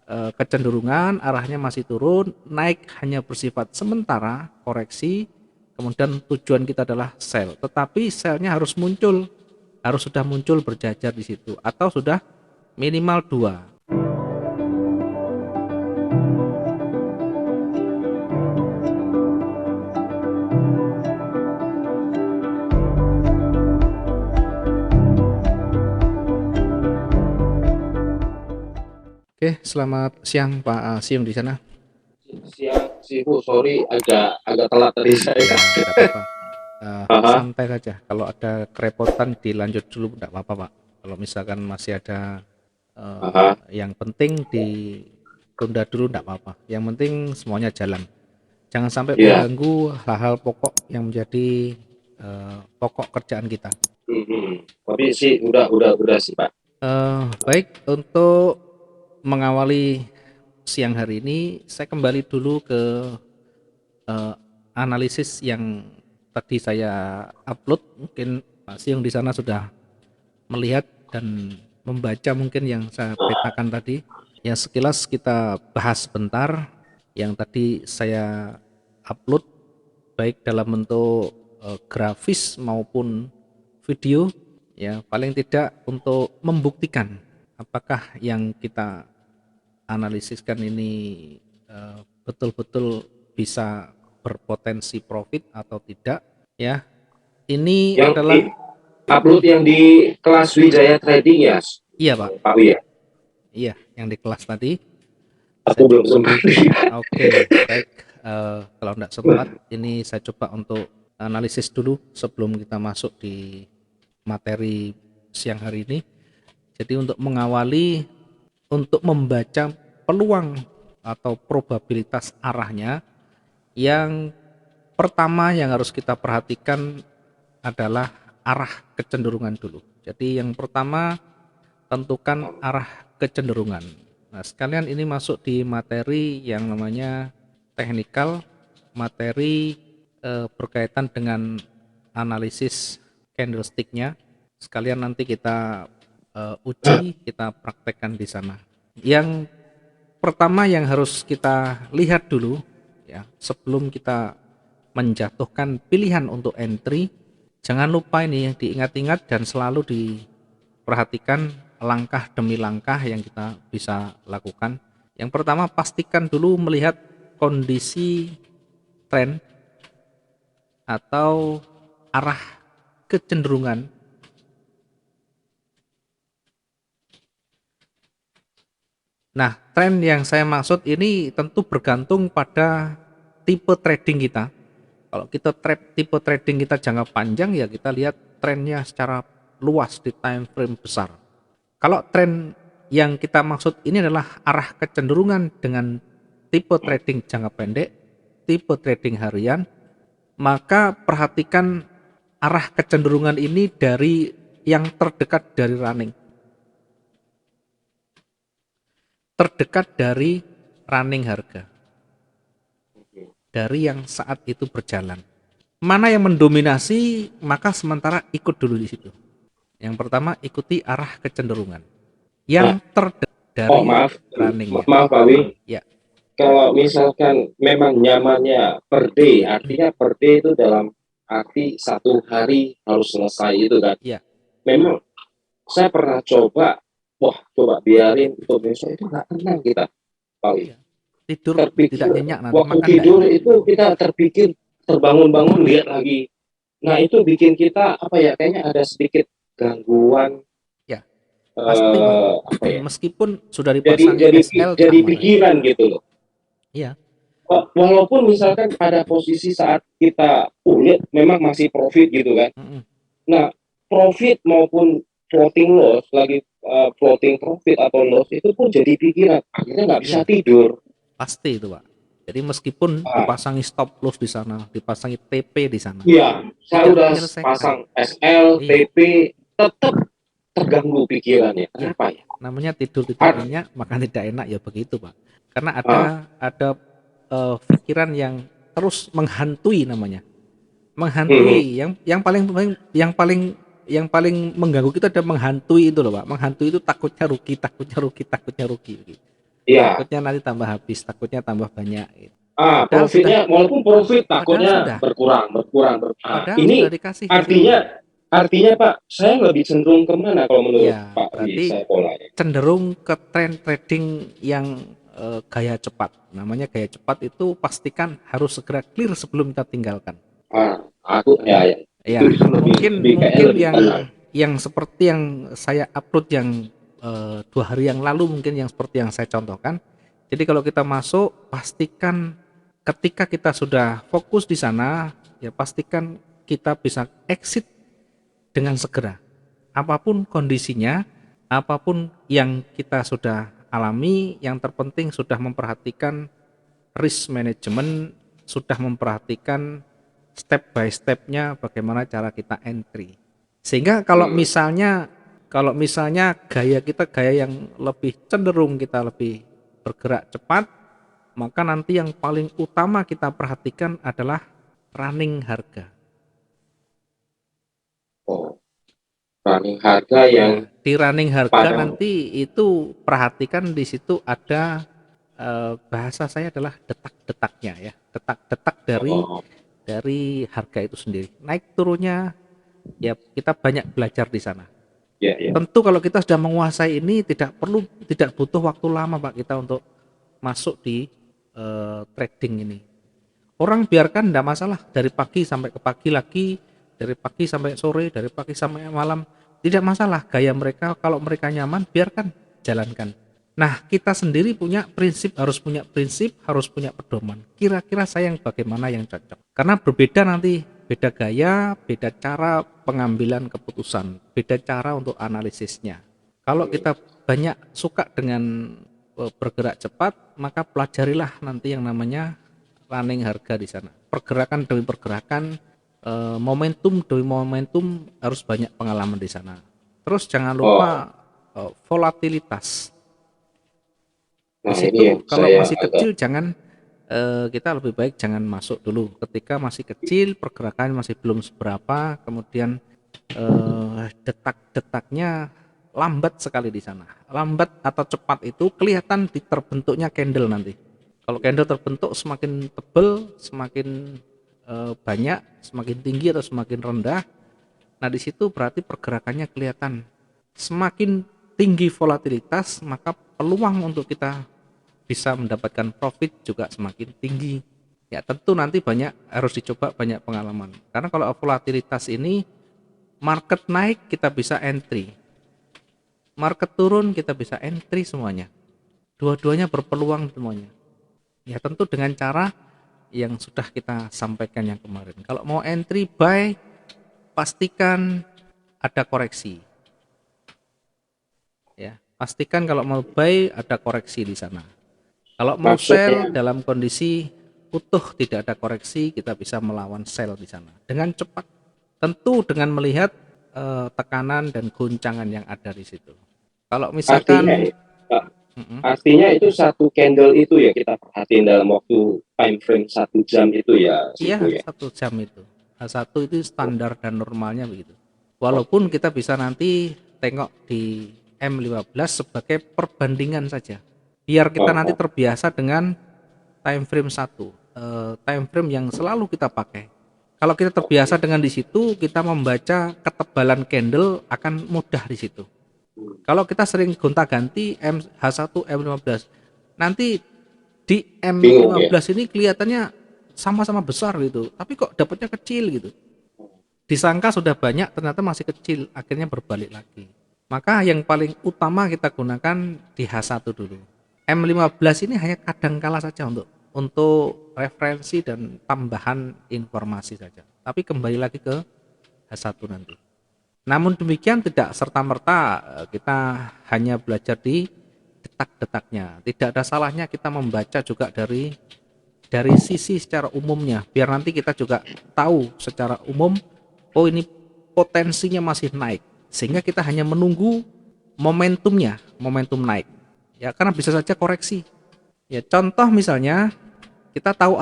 kecenderungan arahnya masih turun, naik hanya bersifat sementara, koreksi, kemudian tujuan kita adalah sell. Tetapi sellnya harus muncul, harus sudah muncul berjajar di situ atau sudah minimal dua. Oke, selamat siang Pak Siung di sana. Siang sih Bu, sorry agak agak telat tadi saya. Ya, tidak apa-apa. Aha, Santai saja. Kalau ada kerepotan dilanjut dulu, tidak apa-apa Pak. Kalau misalkan masih ada aha. yang penting ditunda dulu, tidak apa-apa. Yang penting semuanya jalan. Jangan sampai Ya. mengganggu hal-hal pokok yang menjadi pokok kerjaan kita. Tapi sih udah sih Pak. Baik, untuk mengawali siang hari ini, saya kembali dulu ke eh, analisis yang tadi saya upload. Mungkin Pak Siung di sana sudah melihat dan membaca mungkin yang saya petakan tadi. Yang sekilas kita bahas sebentar. Yang tadi saya upload baik dalam bentuk grafis maupun video, ya paling tidak untuk membuktikan apakah yang kita analisiskan ini betul-betul bisa berpotensi profit atau tidak, ya. Ini Yang di adalah upload yang di kelas Wijaya Trading ya, iya Pak, Pak Wi ya. iya yang di kelas tadi Aku saya belum sempat. oke, baik. Kalau tidak sempat, ini saya coba untuk analisis dulu sebelum kita masuk di materi siang hari ini. Jadi untuk mengawali, untuk membaca peluang atau probabilitas arahnya, yang pertama yang harus kita perhatikan adalah arah kecenderungan dulu. Jadi yang pertama, tentukan arah kecenderungan. Nah, sekalian ini masuk di materi yang namanya teknikal, materi berkaitan dengan analisis candlesticknya. Sekalian nanti kita uji, kita praktekkan di sana. Yang pertama yang harus kita lihat dulu, ya, sebelum kita menjatuhkan pilihan untuk entry, jangan lupa ini diingat-ingat dan selalu diperhatikan langkah demi langkah yang kita bisa lakukan. Yang pertama, pastikan dulu melihat kondisi tren atau arah kecenderungan. Nah, tren yang saya maksud ini tentu bergantung pada tipe trading kita. Kalau kita tipe trading kita jangka panjang, ya kita lihat trennya secara luas di time frame besar. Kalau tren yang kita maksud ini adalah arah kecenderungan dengan tipe trading jangka pendek, tipe trading harian, maka perhatikan arah kecenderungan ini dari yang terdekat dari running, terdekat dari running harga, dari yang saat itu berjalan. Mana yang mendominasi, maka sementara ikut dulu di situ. Yang pertama, ikuti arah kecenderungan Nah, yang terdekat oh dari maaf, runningnya. maaf Pak Wi. Ya, Kalau misalkan memang nyamannya per day, artinya per day itu dalam arti satu hari harus selesai itu kan. ya, Memang saya pernah coba, wah coba biarin untuk besok itu nggak tenang kita, Pak Wi. iya. Tidur Terpikir tidak nyenyak, nanti waktu makan tidak tidur enak. itu kita terpikir terbangun-bangun lihat lagi. Nah itu bikin kita apa ya, kayaknya ada sedikit gangguan, Ya, pasti Pak. apa ya, Meskipun sudah jadi dipasangi jadi SL jadi sama saja. pikiran gitu loh. Iya, Walaupun misalkan pada posisi saat kita lihat memang masih profit gitu kan. mm-mm. Nah profit maupun floating loss lagi, floating profit atau loss itu pun jadi pikiran, akhirnya nggak bisa Iya, tidur. pasti itu Pak. Jadi meskipun Ah, dipasangi stop loss di sana, dipasangi TP di sana, iya, saya tidak udah menyelesaikan. pasang SL, Iya, TP, tetap terganggu pikirannya. iya. Kenapa ya? Namanya tidur tidak Ad, nyenyak, makan tidak enak, ya begitu Pak. Karena ah, ada pikiran yang terus menghantui namanya. hmm, Menghantui yang paling mengganggu kita ada menghantui itu loh Pak. Menghantui itu takutnya rugi, takutnya rugi, takutnya rugi. Iya. Takutnya nanti tambah habis, takutnya tambah banyak gitu. Padahal sudah Profitnya walaupun profit padahal takutnya sudah padahal sudah ini dikasih di situ. artinya Pak, saya lebih cenderung kemana kalau menurut Ya, Pak Wi, berarti saya polanya? cenderung ke tren trading yang gaya cepat. Namanya gaya cepat itu pastikan harus segera clear sebelum kita tinggalkan. Ah, aku ya, itu Ya, mungkin lebih kayaknya mungkin lebih tenang. yang seperti yang saya upload yang 2 hari yang lalu, mungkin yang seperti yang saya contohkan. Jadi kalau kita masuk, pastikan ketika kita sudah fokus di sana, ya pastikan kita bisa exit dengan segera. Apapun kondisinya, apapun yang kita sudah alami, yang terpenting sudah memperhatikan risk management, sudah memperhatikan step by stepnya bagaimana cara kita entry. Sehingga Hmm. kalau misalnya gaya kita gaya yang lebih cenderung kita lebih bergerak cepat, maka nanti yang paling utama kita perhatikan adalah running harga. Oh, running harga yang Ya, di running harga pada nanti itu perhatikan di situ ada bahasa saya adalah detak-detaknya ya, detak-detak oh, dari harga itu sendiri. Naik turunnya ya kita banyak belajar di sana. ya ya. Tentu kalau kita sudah menguasai ini tidak butuh waktu lama Pak kita untuk masuk di trading ini. Orang biarkan tidak masalah dari pagi sampai ke pagi lagi, dari pagi sampai sore, dari pagi sampai malam, tidak masalah. Gaya mereka kalau mereka nyaman biarkan, jalankan. Nah, kita sendiri harus punya pedoman. Kira-kira saya yang bagaimana yang cocok. Karena berbeda nanti, beda gaya, beda cara pengambilan keputusan, beda cara untuk analisisnya. Kalau kita banyak suka dengan bergerak cepat, maka pelajarilah nanti yang namanya running harga di sana. Pergerakan demi pergerakan, momentum demi momentum harus banyak pengalaman di sana. Terus jangan Oh, lupa volatilitas. Di nah ini situ yang kalau saya masih agak kecil kita lebih baik jangan masuk dulu. Ketika masih kecil, pergerakan masih belum seberapa, kemudian detak-detaknya lambat sekali di sana. Lambat atau cepat itu kelihatan di terbentuknya candle nanti. Kalau candle terbentuk semakin tebal, semakin banyak, semakin tinggi atau semakin rendah. Nah, di situ berarti pergerakannya kelihatan. Semakin tinggi volatilitas, maka peluang untuk kita bisa mendapatkan profit juga semakin tinggi. Ya, tentu nanti harus dicoba banyak pengalaman. Karena kalau volatilitas ini market naik kita bisa entry, market turun kita bisa entry semuanya. Dua-duanya berpeluang semuanya. Ya tentu dengan cara yang sudah kita sampaikan yang kemarin. Kalau mau entry buy, pastikan ada koreksi. Ya, pastikan kalau mau buy ada koreksi di sana. Kalau mau sell maksudnya dalam kondisi utuh tidak ada koreksi, kita bisa melawan sell di sana dengan cepat. Tentu dengan melihat tekanan dan guncangan yang ada di situ. Kalau artinya misalkan artinya itu satu candle itu ya kita perhatiin dalam waktu time frame 1 jam itu ya, iya Sifu ya. 1 jam itu H1 itu Oh, standar dan normalnya begitu. Walaupun oke. kita bisa nanti tengok di M15 sebagai perbandingan saja. Biar kita Oh, nanti oh, terbiasa dengan time frame satu, time frame yang selalu kita pakai. Kalau kita terbiasa oke. dengan di situ, kita membaca ketebalan candle akan mudah di situ. Kalau kita sering gonta-ganti H1 M15, nanti di Bingung ya. M15 ini kelihatannya sama-sama besar gitu, tapi kok dapatnya kecil gitu. Disangka sudah banyak, ternyata masih kecil, akhirnya berbalik lagi. Maka yang paling utama kita gunakan di H1 dulu. M15 ini hanya kadang kala saja untuk referensi dan tambahan informasi saja. Tapi kembali lagi ke H1 nanti. Namun demikian tidak serta-merta kita hanya belajar di detak-detaknya. Tidak ada salahnya kita membaca juga dari sisi secara umumnya, biar nanti kita juga tahu secara umum, oh ini potensinya masih naik, sehingga kita hanya menunggu momentumnya, momentum naik. Ya karena bisa saja koreksi. Ya contoh misalnya kita tahu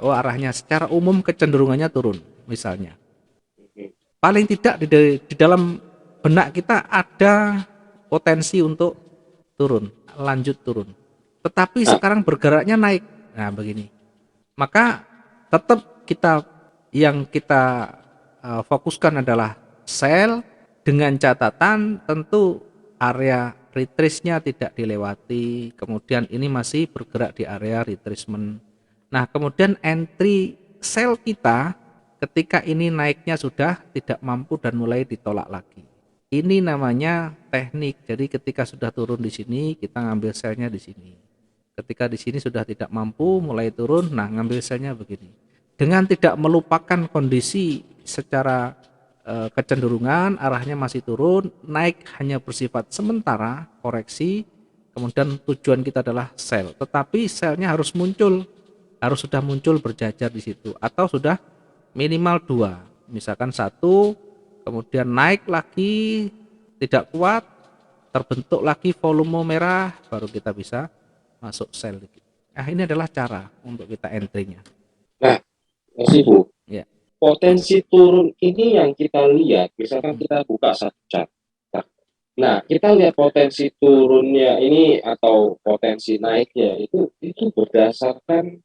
oh arahnya secara umum kecenderungannya turun misalnya. Paling tidak di dalam benak kita ada potensi untuk turun, lanjut turun. tetapi Ah, sekarang bergeraknya naik. Nah, begini. Maka tetap yang kita fokuskan adalah sell, dengan catatan tentu area retrace-nya tidak dilewati. Kemudian ini masih bergerak di area retracement. Nah, kemudian entry sell kita ketika ini naiknya sudah tidak mampu dan mulai ditolak lagi. Ini namanya teknik. Jadi ketika sudah turun di sini, kita ngambil sell-nya di sini. Ketika di sini sudah tidak mampu, mulai turun, nah ngambil selnya begini. Dengan tidak melupakan kondisi secara kecenderungan arahnya masih turun, naik hanya bersifat sementara, koreksi, kemudian tujuan kita adalah sell. Tetapi selnya harus muncul, harus sudah muncul berjajar di situ, atau sudah minimal dua, misalkan satu, kemudian naik lagi, tidak kuat, terbentuk lagi volume merah, baru kita bisa masuk sell. Nah, ini adalah cara untuk kita entry-nya. nah, Mas Ibu, Ya. potensi turun ini yang kita lihat, misalkan Mm. kita buka satu chart. Nah, kita lihat potensi turunnya ini atau potensi naiknya itu berdasarkan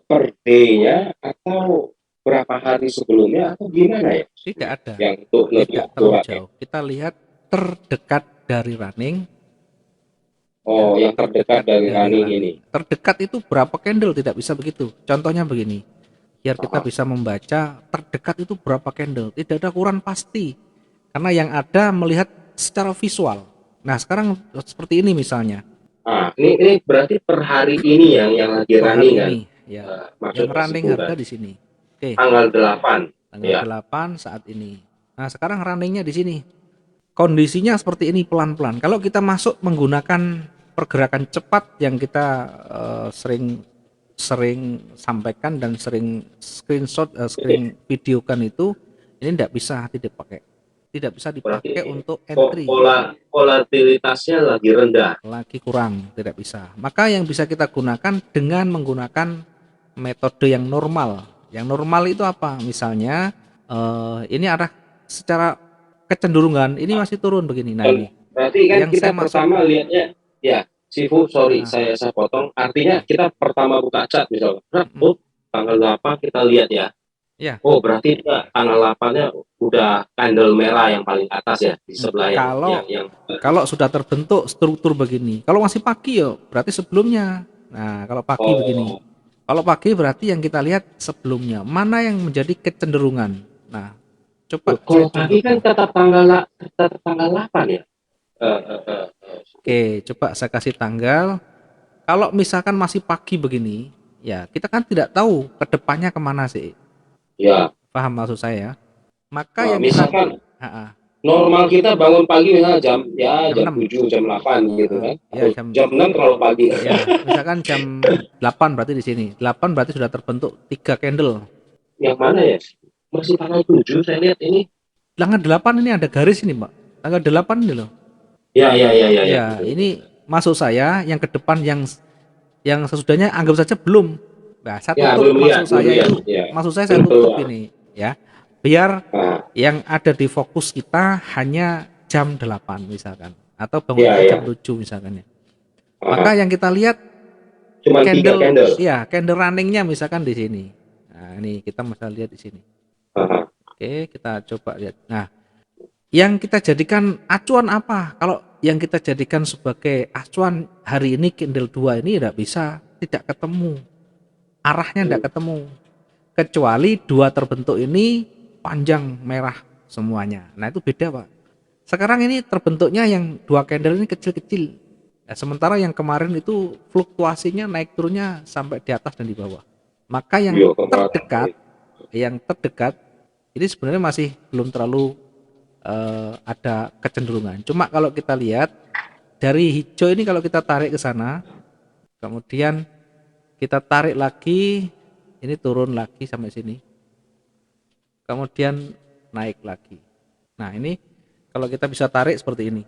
per day-nya atau berapa hari sebelumnya atau gimana ya? Tidak ada, Yang untuk lebih tidak terlalu akurat. jauh. Kita lihat terdekat dari running, ya, Oh, yang terdekat terdekat dari dari running ini. running. Terdekat itu berapa candle, tidak bisa begitu. Contohnya begini, biar kita Ah, bisa membaca terdekat itu berapa candle. Tidak ada ukuran pasti, karena yang ada melihat secara visual. Nah, sekarang seperti ini misalnya, ini berarti per hari ini yang lagi per running hari kan? ini, ya, Maksud yang Mas running Ibu harga kan? di sini. Oke, Tanggal 8. tanggal Ya. 8 saat ini. Nah, sekarang runningnya di sini. Kondisinya seperti ini pelan-pelan. Kalau kita masuk menggunakan pergerakan cepat yang kita sering sering sampaikan dan sering screenshot, sering videokan itu, ini tidak bisa Berarti dipakai untuk entry, volatilitasnya lagi rendah. lagi kurang, tidak bisa. Maka yang bisa kita gunakan dengan menggunakan metode yang normal. Yang normal itu apa? Misalnya ini arah secara kecenderungan ini masih turun begini. Nah, ini Berarti kan yang kita saya masuk. pertama lihatnya, ya, Sifu, sorry, Nah, saya potong. Artinya oke. kita pertama buka chat misalnya, Mm, oh, tanggal 8 kita lihat ya. ya, Oh, berarti tanggal 8-nya udah candle merah yang paling atas ya, di sebelah kalau yang kalau sudah terbentuk struktur begini, kalau masih pagi ya berarti sebelumnya. Nah, kalau pagi begini, oh, kalau pagi berarti yang kita lihat sebelumnya, mana yang menjadi kecenderungan. Nah, coba saya kalau pagi kan contohkan. tetap tanggal 8 ya. Oke, coba saya kasih tanggal. Kalau misalkan masih pagi begini, ya kita kan tidak tahu ke depannya kemana sih. Ya, Paham maksud saya? Maka yang kita, misalkan ha, normal kita bangun pagi misalnya jam jam 6, 7 jam 8 gitu kan. ya Atau jam 6 terlalu pagi. ya misalkan jam 8 berarti di sini. 8 berarti sudah terbentuk 3 candle. Yang mana ya? Masih tanggal 7 saya lihat ini. Tanggal 8 ini ada garis ini, Pak. Tanggal 8 ini loh. Ya, ya, ya, ya, ya. Ya, ini maksud saya yang ke depan yang sesudahnya anggap saja belum. Nah, saya Ya, tutup, belum lihat. Ya, maksud saya tutup betul. ini ya. Biar Nah, yang ada di fokus kita hanya jam 8 misalkan, atau ya, bangunnya jam ya. 7 misalkan ya. Ah, Maka yang kita lihat cuman 3 candle, candle. ya, candle runningnya misalkan di sini. Nah, ini kita bisa lihat di sini. Ah, Oke, kita coba lihat. Nah, yang kita jadikan acuan apa? Kalau yang kita jadikan sebagai acuan hari ini candle 2 ini tidak ketemu. Arahnya tidak ketemu. Kecuali dua terbentuk ini panjang merah semuanya. Nah, itu beda, Pak. Sekarang ini terbentuknya yang dua candle ini kecil-kecil. Nah, sementara yang kemarin itu fluktuasinya naik turunnya sampai di atas dan di bawah. Maka iya, kemarin. yang terdekat ini sebenarnya masih belum terlalu ada kecenderungan. Cuma kalau kita lihat dari hijau ini, kalau kita tarik ke sana, kemudian kita tarik lagi, ini turun lagi sampai sini, kemudian naik lagi. Nah, ini kalau kita bisa tarik seperti ini.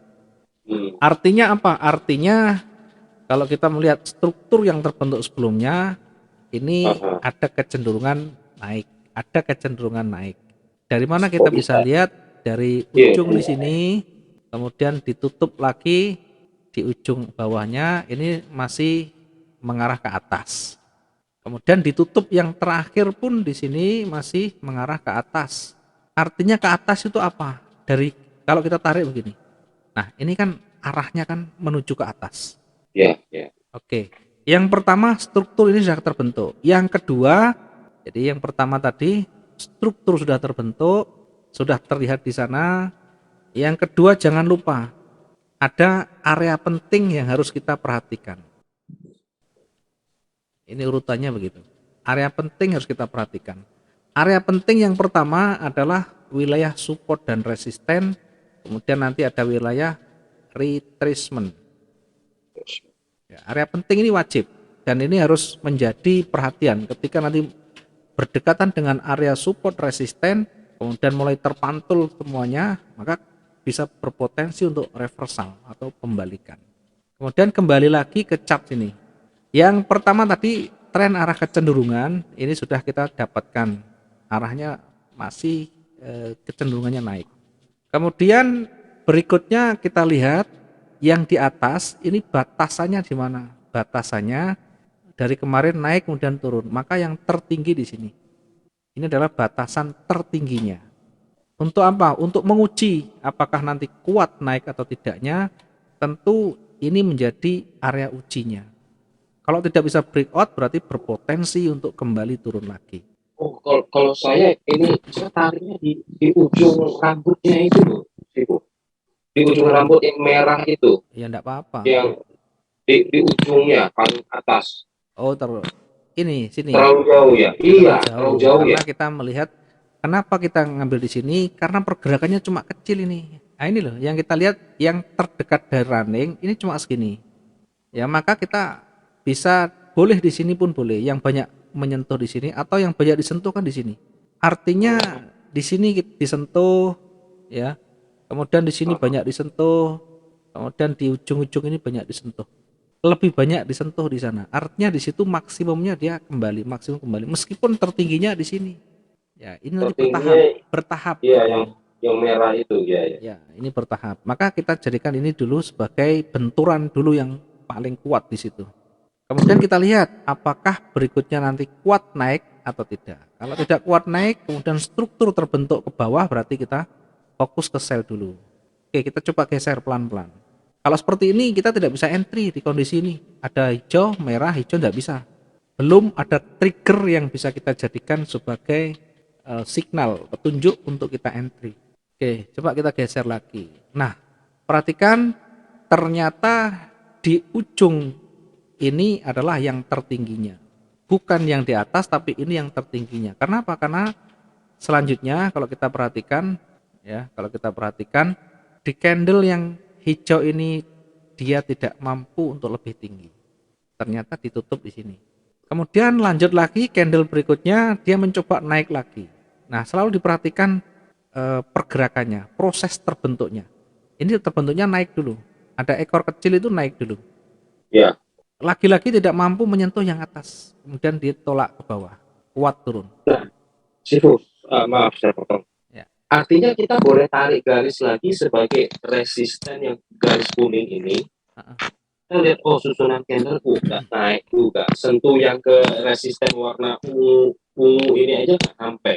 Hmm. Artinya apa? Artinya kalau kita melihat struktur yang terbentuk sebelumnya, ini Ah, ada kecenderungan naik, ada kecenderungan naik. Dari mana kok kita bisa bisa? lihat? Dari Iya. ujung di sini, kemudian ditutup lagi, di ujung bawahnya ini masih mengarah ke atas. Kemudian ditutup yang terakhir pun di sini masih mengarah ke atas. Artinya ke atas itu apa? Dari kalau kita tarik begini. Nah, ini kan arahnya kan menuju ke atas. Ya, ya. Oke. Yang pertama struktur ini sudah terbentuk. Yang kedua, jadi yang pertama tadi struktur sudah terbentuk, sudah terlihat di sana. Yang kedua jangan lupa ada area penting yang harus kita perhatikan. Ini urutannya begitu. Area penting harus kita perhatikan. Area penting yang pertama adalah wilayah support dan resisten, kemudian nanti ada wilayah retracement. Ya, area penting ini wajib dan ini harus menjadi perhatian ketika nanti berdekatan dengan area support resisten, kemudian mulai terpantul semuanya, maka bisa berpotensi untuk reversal atau pembalikan. Kemudian kembali lagi ke chart ini. Yang pertama tadi tren arah kecenderungan ini sudah kita dapatkan, arahnya masih kecenderungannya naik. Kemudian berikutnya kita lihat yang di atas ini batasannya di mana? Batasannya dari kemarin naik kemudian turun, maka yang tertinggi di sini. Ini adalah batasan tertingginya. Untuk apa? Untuk menguji apakah nanti kuat naik atau tidaknya, tentu ini menjadi area ujinya. Kalau tidak bisa breakout berarti berpotensi untuk kembali turun lagi. Oh, kalau saya ini saya tariknya di ujung rambutnya itu loh, Ibu. Di ujung rambut yang merah itu, Ya enggak apa-apa. yang di ujungnya paling atas. Oh, ini sini. Terlalu jauh ya? Iya, terlalu jauh Karena ya. kita melihat kenapa kita ngambil di sini? Karena pergerakannya cuma kecil ini. Nah, ini loh yang kita lihat yang terdekat dari running ini cuma segini. Ya, maka kita bisa boleh di sini pun boleh, yang banyak menyentuh di sini atau yang banyak disentuh kan di sini. Artinya di sini disentuh ya. Kemudian di sini banyak disentuh, kemudian di ujung-ujung ini banyak disentuh. Lebih banyak disentuh di sana. Artinya di situ maksimumnya dia kembali, maksimum kembali meskipun tertingginya di sini. Ya, ini nanti Tertingginya, bertahap iya gitu. yang merah itu ya, ya. Ya, ini bertahap. Maka kita jadikan ini dulu sebagai benturan dulu yang paling kuat di situ. Kemudian kita lihat apakah berikutnya nanti kuat naik atau tidak. Kalau tidak kuat naik, kemudian struktur terbentuk ke bawah, berarti kita fokus ke sell dulu. Oke, kita coba geser pelan-pelan. Kalau seperti ini kita tidak bisa entry di kondisi ini. Ada hijau, merah, hijau tidak bisa. Belum ada trigger yang bisa kita jadikan sebagai signal, petunjuk untuk kita entry. Oke, coba kita geser lagi. Nah, perhatikan ternyata di ujung ini adalah yang tertingginya. Bukan yang di atas, tapi ini yang tertingginya. Kenapa? Karena selanjutnya kalau kita perhatikan, ya, kalau kita perhatikan di candle yang hijau ini dia tidak mampu untuk lebih tinggi. Ternyata ditutup di sini. Kemudian lanjut lagi candle berikutnya dia mencoba naik lagi. Nah, selalu diperhatikan pergerakannya, proses terbentuknya. Ini terbentuknya naik dulu. Ada ekor kecil itu naik dulu. Ya. Lagi-lagi tidak mampu menyentuh yang atas, kemudian ditolak ke bawah, kuat turun. Nah, Sifu, maaf saya potong. Ya. Artinya kita boleh tarik garis lagi sebagai resisten yang garis kuning ini. Kita lihat, oh susunan candle udah naik juga. Sentuh yang ke resisten warna ungu ini aja nggak sampai.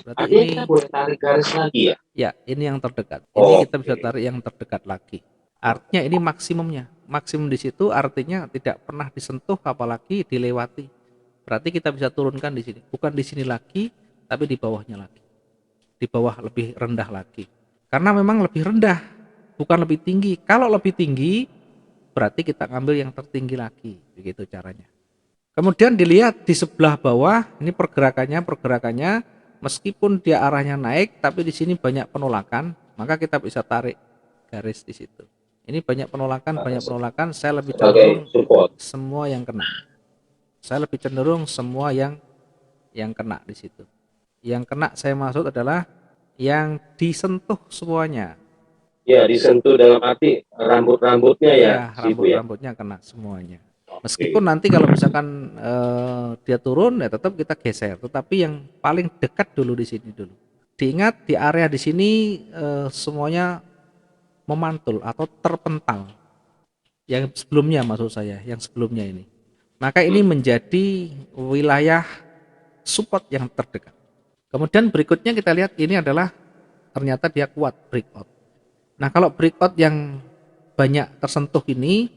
Berarti Artinya ini kita boleh tarik garis lagi ya? ya, ini yang terdekat. Ini Oh, kita bisa tarik yang terdekat lagi. Artinya ini maksimumnya. Maksimum di situ artinya tidak pernah disentuh apalagi dilewati. Berarti kita bisa turunkan di sini. Bukan di sini lagi, tapi di bawahnya lagi. Di bawah lebih rendah lagi. Karena memang lebih rendah, bukan lebih tinggi. Kalau lebih tinggi, berarti kita ambil yang tertinggi lagi. Begitu caranya. Kemudian dilihat di sebelah bawah, ini pergerakannya meskipun dia arahnya naik, tapi di sini banyak penolakan, maka kita bisa tarik garis di situ. Ini banyak penolakan, saya lebih cenderung semua yang kena. Saya lebih cenderung semua yang kena di situ. Yang kena saya maksud adalah yang disentuh semuanya. Ya, disentuh dalam arti rambut-rambutnya ya, Ya, Sifu ya. rambut-rambutnya kena semuanya. Meskipun nanti kalau misalkan dia turun ya tetap kita geser, tetapi yang paling dekat dulu di sini dulu. Diingat di area di sini semuanya memantul atau terpental. yang sebelumnya maksud saya, yang sebelumnya ini. Maka ini menjadi wilayah support yang terdekat. Kemudian berikutnya kita lihat ini adalah ternyata dia kuat breakout. Nah, kalau breakout yang banyak tersentuh ini,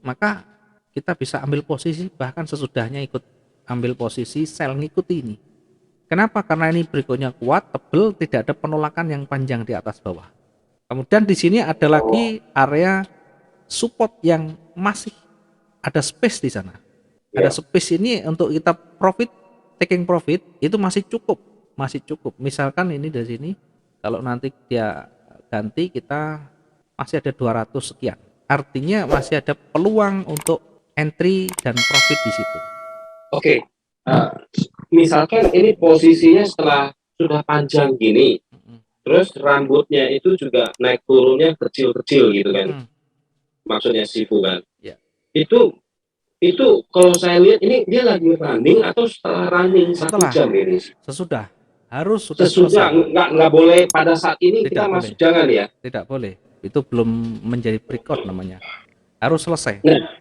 maka kita bisa ambil posisi, bahkan sesudahnya ikut ambil posisi sell ngikuti ini. Kenapa? Karena ini breakoutnya kuat, tebel, tidak ada penolakan yang panjang di atas bawah. Kemudian di sini ada Oh, lagi area support yang masih ada space di sana. Ada ya. space ini untuk kita profit, taking profit itu masih cukup. Misalkan ini dari sini, kalau nanti dia ganti kita masih ada 200 sekian. Artinya masih ada peluang untuk entry dan profit di situ. Oke. Nah, misalkan ini posisinya setelah sudah panjang gini, terus rambutnya itu juga naik turunnya kecil-kecil gitu kan, maksudnya Sifu kan. Ya, Itu itu kalau saya lihat ini dia lagi running atau setelah running 1 jam setelah ini? sesudah harus sudah Sesudah, selesai. nggak boleh pada saat ini Tidak kita boleh, masuk, jangan ya. tidak boleh. Itu belum menjadi breakout namanya. Harus selesai. Nah,